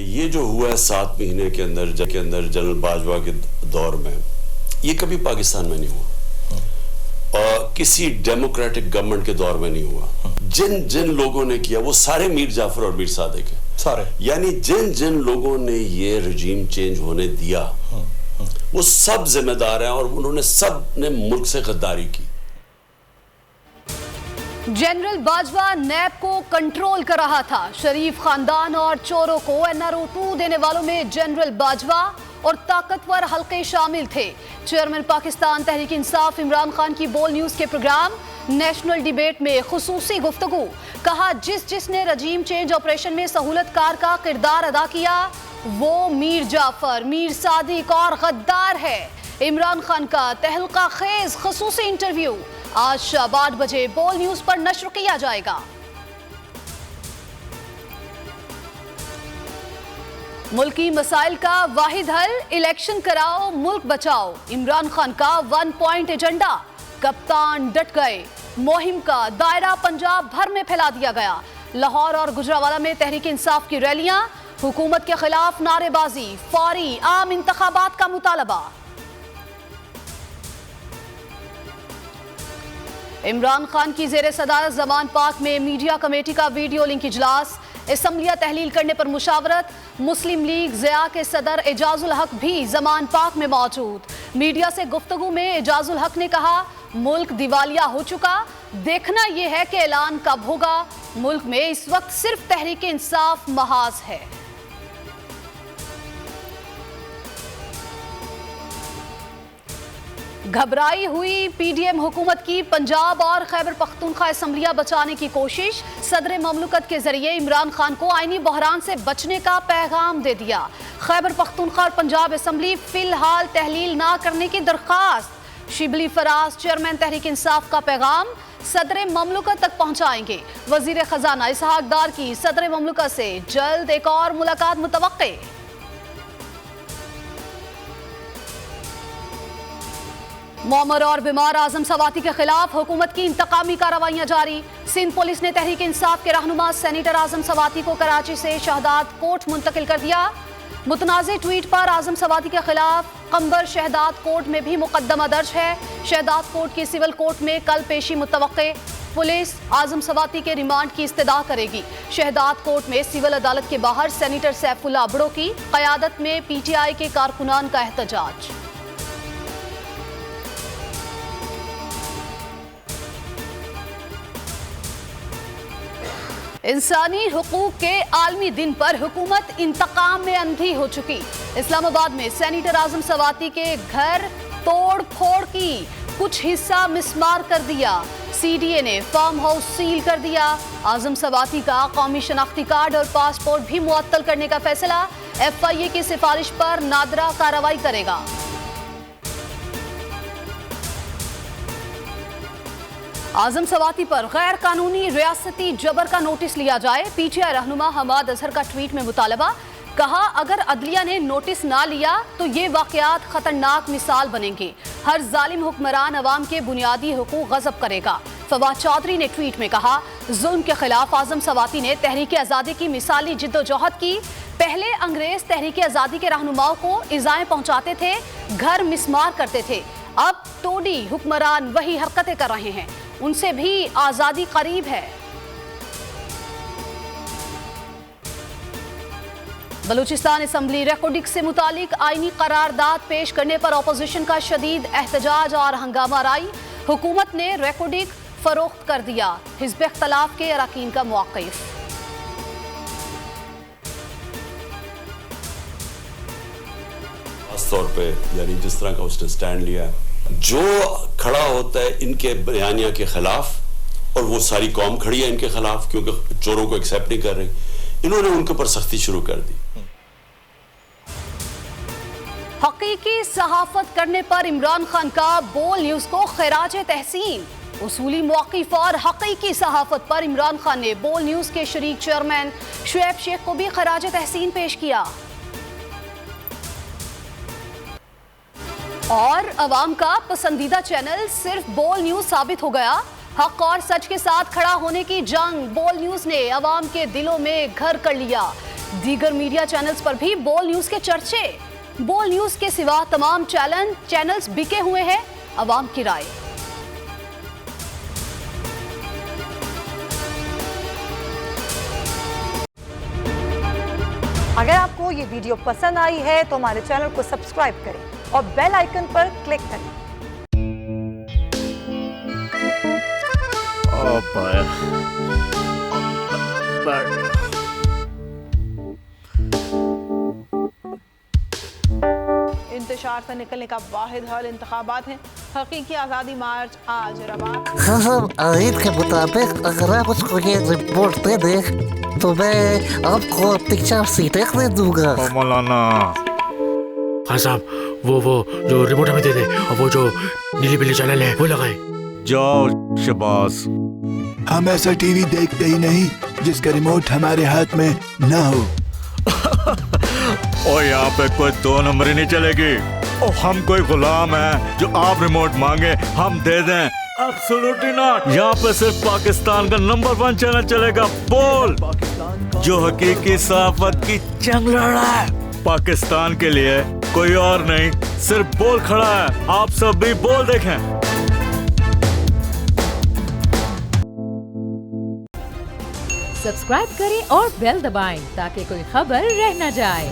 ये जो हुआ है 7 महीने के अंदर जनरल बाजवा के दौर में, ये कभी पाकिस्तान में नहीं हुआ और किसी डेमोक्रेटिक गवर्नमेंट के दौर में नहीं हुआ। जिन जिन लोगों ने किया वो सारे मीर जाफर और मीर सादिक है, सारे, यानी जिन जिन लोगों ने ये रजीम चेंज होने दिया वो सब जिम्मेदार हैं और उन्होंने सब ने मुल्क से गद्दारी की। जनरल बाजवा नैब को कंट्रोल कर रहा था। शरीफ खानदान और चोरों को NRO 2 देने वालों में जनरल बाजवा और ताकतवर हल्के शामिल थे। चेयरमैन पाकिस्तान तहरीक इंसाफ इमरान खान की बोल न्यूज के प्रोग्राम नेशनल डिबेट में खुसूसी गुफ्तगू। कहा जिसने रजीम चेंज ऑपरेशन में सहूलतकार का किरदार अदा किया वो मीर जाफर, मीर सादिक और गद्दार है। इमरान खान का तहलका खेज खुसूसी इंटरव्यू आज शाम 8 बजे बोल न्यूज पर नश्र किया जाएगा। मुल्की मसाइल का वाहिद हल, इलेक्शन कराओ मुल्क बचाओ। इमरान खान का 1 पॉइंट एजेंडा, कप्तान डट गए। मुहिम का दायरा पंजाब भर में फैला दिया गया। लाहौर और गुजरावाला में तहरीक इंसाफ की रैलियां, हुकूमत के खिलाफ नारेबाजी, फौरी आम इंतखाबात का मुतालबा। इमरान खान की जेर सदारत जमान पाक में मीडिया कमेटी का वीडियो लिंक इजलास, असम्बलियां तहलील करने पर मुशावरत। मुस्लिम लीग ज़िया के सदर एजाजुल हक भी जमान पाक में मौजूद। मीडिया से गुफ्तगू में एजाजुल हक ने कहा मुल्क दिवालिया हो चुका, देखना यह है कि ऐलान कब होगा। मुल्क में इस वक्त सिर्फ तहरीक इंसाफ महाज है। घबराई हुई PDM हुकूमत की पंजाब और खैबर पख्तूनख्वा असम्बलियां बचाने की कोशिश। सदर ममलकत के जरिए इमरान खान को आईनी बहरान से बचने का पैगाम दे दिया। खैबर पख्तूनख्वा और पंजाब असम्बली फिलहाल तहलील ना करने की दरख्वास्त। शिबली फराज चेयरमैन तहरीक इंसाफ का पैगाम सदर ममलकत तक पहुंचाएंगे। वजीर खजाना इसहाक डार की सदर ममलकत से जल्द एक और मुलाकात मुतवक्के। मौमर और बीमार आजम सवाती के खिलाफ हुकूमत की इंतकामी कार्रवाइयां जारी। सिंध पुलिस ने तहरीक इंसाफ के रहनुमा सेनेटर आजम सवाती को कराची से शहदाद कोर्ट मुंतकिल कर दिया। मुतनाज़े ट्वीट पर आजम सवाती के खिलाफ कंबर शहदाद कोर्ट में भी मुकदमा दर्ज है। शहदाद कोर्ट की सिविल कोर्ट में कल पेशी मुतवक्के। पुलिस आजम सवाती के रिमांड की इस्तदा करेगी। शहदाद कोर्ट में सिविल अदालत के बाहर सेनेटर सैफुल्ला अबड़ो की क़यादत में PTI के कारकुनान का एहतजाज। इंसानी हुकूक के आलमी दिन पर हुकूमत इंतकाम में अंधी हो चुकी। इस्लामाबाद में सेनेटर आजम सवाती के घर तोड़ फोड़ की, कुछ हिस्सा मिसमार कर दिया। CDA ने फार्म हाउस सील कर दिया। आजम सवाती का कौमी शनाख्ती कार्ड और पासपोर्ट भी मुअत्तल करने का फैसला। FIA की सिफारिश पर नादरा कार्रवाई करेगा। आजम सवाती पर गैर कानूनी रियासती जबर का नोटिस लिया जाए। PTI रहनुमा हमाद अजहर का ट्वीट में मुतालबा। कहा अगर अदलिया ने नोटिस ना लिया तो ये वाकयात खतरनाक मिसाल बनेंगे। हर जालिम हुक्मरान अवाम के बुनियादी हुकूक गज़ब करेगा। फवाद चौधरी ने ट्वीट में कहा जुल्म के खिलाफ आजम सवाती ने तहरीक आज़ादी की मिसाली जिद्दोजहद की। पहले अंग्रेज तहरीक आज़ादी के रहनुमाओं को इज़ाएं पहुंचाते थे, घर मिसमार करते थे। अब टोडी हुक्मरान वही हरकतें कर रहे हैं। उनसे भी आजादी करीब है। बलूचिस्तान असम्बली रेकॉर्डिंग से मुतालिक आईनी करारदाद पेश करने पर अपोजिशन का शदीद एहतजाज और हंगामा राई। हुकूमत ने रेकॉर्डिंग फरोख्त कर दिया। हिज़्ब इख्तिलाफ के अरकान का मौक़िफ़। खास तौर पे यानी जिस तरह का उसने स्टैंड लिया, जो खड़ा होता है इनके बयानिया के खिलाफ और वो सारी कौम खड़ी है इनके खिलाफ क्योंकि चोरों को एक्सेप्ट नहीं कर रही, इन्होंने उनके ऊपर सख्ती शुरू कर दी। हकीकी सहाफत करने पर इमरान खान का बोल न्यूज को खैराज तहसीन। उसूली मौक़िफ़ और हकीकी सहाफत पर इमरान खान ने बोल न्यूज के शरीक चेयरमैन शुएब शेख को भी खैराज तहसीन पेश किया। और अवाम का पसंदीदा चैनल सिर्फ बोल न्यूज साबित हो गया। हक और सच के साथ खड़ा होने की जंग बोल न्यूज ने अवाम के दिलों में घर कर लिया। दीगर मीडिया चैनल्स पर भी बोल न्यूज के चर्चे। बोल न्यूज के सिवा तमाम चैनल्स बिके हुए हैं, अवाम की राय। अगर आपको ये वीडियो पसंद आई है तो हमारे चैनल को सब्सक्राइब करें और बेल आइकन पर क्लिक करें। इंतशार से निकलने का वाहिद हल इंतखाबात हैं। हकीकी आज़ादी मार्च आज रवा। हम आयत के मुताबिक अगर आप उसको ये रिपोर्ट दे दे तो मैं आपको अपनी 4 सीटें दे दूंगा। मौलाना हाँ साहब, वो जो रिमोट हमें दे दे और वो जो नीली पीली चैनल है वो लगाए। जाओ शबाज। हम ऐसा टीवी देखते ही नहीं जिसका रिमोट हमारे हाथ में ना हो। और यहाँ पे कोई 2 नंबरी नहीं चलेगी। और हम कोई गुलाम है जो आप रिमोट मांगे हम दे दें? Absolutely not. यहाँ पे सिर्फ पाकिस्तान का नंबर 1 चैनल चलेगा, बोल, जो हकीकी सहाफत की जंग लड़ रहा है। पाकिस्तान के लिए कोई और नहीं, सिर्फ बोल खड़ा है। आप सब भी बोल देखें। सब्सक्राइब करें और बेल दबाएं ताकि कोई खबर रह न जाए।